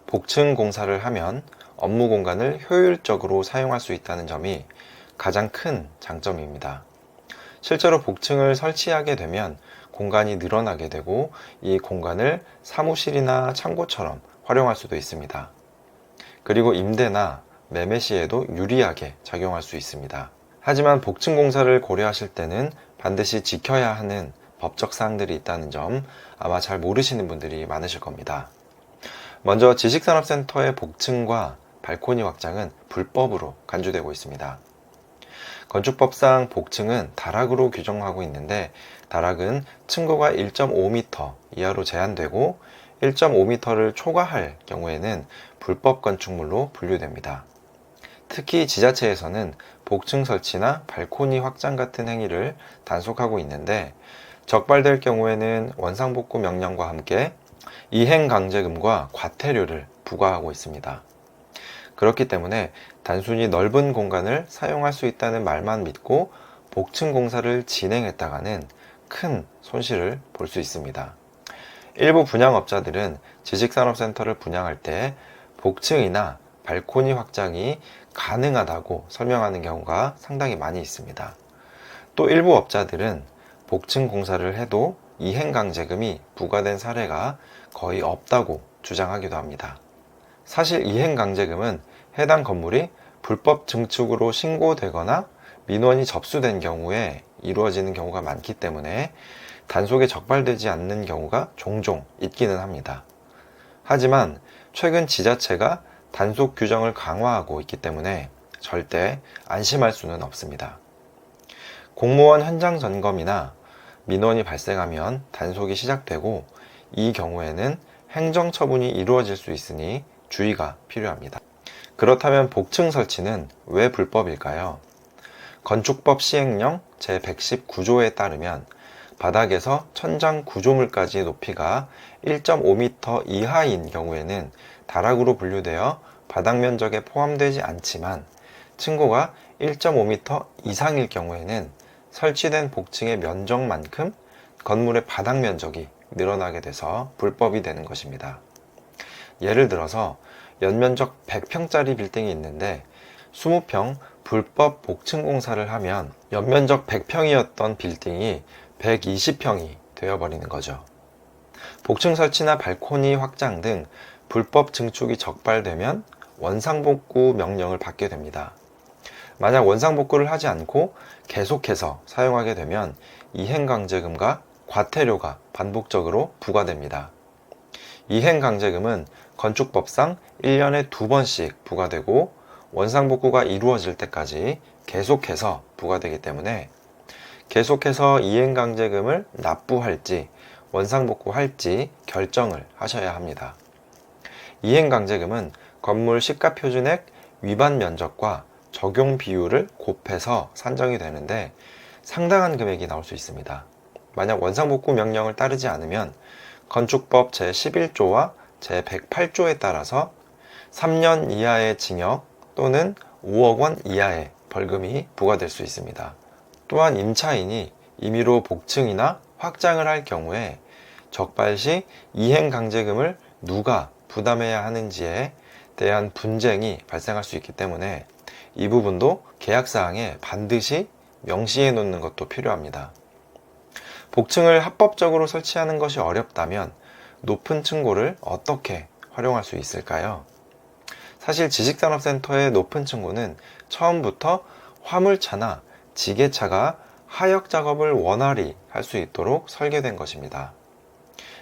복층 공사를 하면 업무 공간을 효율적으로 사용할 수 있다는 점이 가장 큰 장점입니다. 실제로 복층을 설치하게 되면 공간이 늘어나게 되고 이 공간을 사무실이나 창고처럼 활용할 수도 있습니다. 그리고 임대나 매매 시에도 유리하게 작용할 수 있습니다. 하지만 복층 공사를 고려하실 때는 반드시 지켜야 하는 법적 사항들이 있다는 점 아마 잘 모르시는 분들이 많으실 겁니다. 먼저 지식산업센터의 복층과 발코니 확장은 불법으로 간주되고 있습니다. 건축법상 복층은 다락으로 규정하고 있는데 다락은 층고가 1.5m 이하로 제한되고 1.5m를 초과할 경우에는 불법 건축물로 분류됩니다. 특히 지자체에서는 복층 설치나 발코니 확장 같은 행위를 단속하고 있는데 적발될 경우에는 원상복구 명령과 함께 이행강제금과 과태료를 부과하고 있습니다. 그렇기 때문에 단순히 넓은 공간을 사용할 수 있다는 말만 믿고 복층 공사를 진행했다가는 큰 손실을 볼 수 있습니다. 일부 분양업자들은 지식산업센터를 분양할 때 복층이나 발코니 확장이 가능하다고 설명하는 경우가 상당히 많이 있습니다. 또 일부 업자들은 복층 공사를 해도 이행강제금이 부과된 사례가 거의 없다고 주장하기도 합니다. 사실 이행강제금은 해당 건물이 불법 증축으로 신고되거나 민원이 접수된 경우에 이루어지는 경우가 많기 때문에 단속에 적발되지 않는 경우가 종종 있기는 합니다. 하지만 최근 지자체가 단속 규정을 강화하고 있기 때문에 절대 안심할 수는 없습니다. 공무원 현장 점검이나 민원이 발생하면 단속이 시작되고 이 경우에는 행정처분이 이루어질 수 있으니 주의가 필요합니다. 그렇다면 복층 설치는 왜 불법일까요? 건축법 시행령 제119조에 따르면 바닥에서 천장 구조물까지의 높이가 1.5m 이하인 경우에는 다락으로 분류되어 바닥 면적에 포함되지 않지만 층고가 1.5m 이상일 경우에는 설치된 복층의 면적만큼 건물의 바닥 면적이 늘어나게 돼서 불법이 되는 것입니다. 예를 들어서 연면적 100평짜리 빌딩이 있는데 20평 불법 복층 공사를 하면 연면적 100평이었던 빌딩이 120평이 되어버리는 거죠. 복층 설치나 발코니 확장 등 불법 증축이 적발되면 원상복구 명령을 받게 됩니다. 만약 원상복구를 하지 않고 계속해서 사용하게 되면 이행강제금과 과태료가 반복적으로 부과됩니다. 이행강제금은 건축법상 1년에 2번씩 부과되고 원상복구가 이루어질 때까지 계속해서 부과되기 때문에 계속해서 이행강제금을 납부할지 원상복구할지 결정을 하셔야 합니다. 이행강제금은 건물 시가표준액 위반 면적과 적용 비율을 곱해서 산정이 되는데 상당한 금액이 나올 수 있습니다. 만약 원상복구 명령을 따르지 않으면 건축법 제11조와 제108조에 따라서 3년 이하의 징역 또는 5억 원 이하의 벌금이 부과될 수 있습니다. 또한 임차인이 임의로 복층이나 확장을 할 경우에 적발 시 이행강제금을 누가 부담해야 하는지에 대한 분쟁이 발생할 수 있기 때문에 이 부분도 계약사항에 반드시 명시해 놓는 것도 필요합니다. 복층을 합법적으로 설치하는 것이 어렵다면 높은 층고를 어떻게 활용할 수 있을까요? 사실 지식산업센터의 높은 층고는 처음부터 화물차나 지게차가 하역 작업을 원활히 할 수 있도록 설계된 것입니다.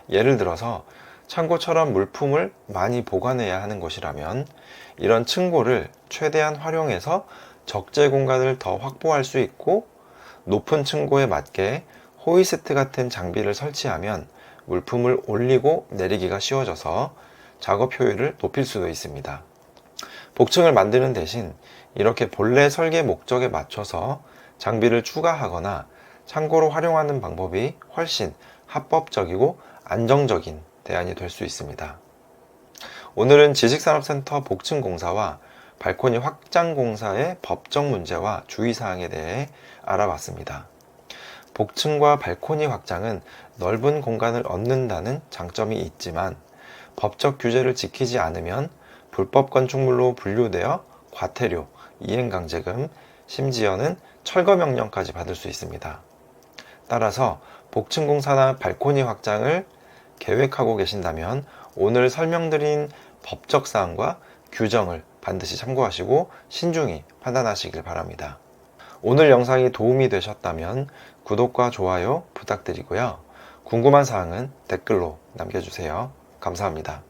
예를 들어서 창고처럼 물품을 많이 보관해야 하는 곳이라면 이런 층고를 최대한 활용해서 적재 공간을 더 확보할 수 있고 높은 층고에 맞게 호이스트 같은 장비를 설치하면 물품을 올리고 내리기가 쉬워져서 작업 효율을 높일 수도 있습니다. 복층을 만드는 대신 이렇게 본래 설계 목적에 맞춰서 장비를 추가하거나 창고로 활용하는 방법이 훨씬 합법적이고 안정적인 대안이 될 수 있습니다. 오늘은 지식산업센터 복층 공사와 발코니 확장 공사의 법적 문제와 주의사항에 대해 알아봤습니다. 복층과 발코니 확장은 넓은 공간을 얻는다는 장점이 있지만 법적 규제를 지키지 않으면 불법 건축물로 분류되어 과태료, 이행강제금, 심지어는 철거명령까지 받을 수 있습니다. 따라서 복층공사나 발코니 확장을 계획하고 계신다면 오늘 설명드린 법적 사항과 규정을 반드시 참고하시고 신중히 판단하시길 바랍니다. 오늘 영상이 도움이 되셨다면 구독과 좋아요 부탁드리고요. 궁금한 사항은 댓글로 남겨주세요. 감사합니다.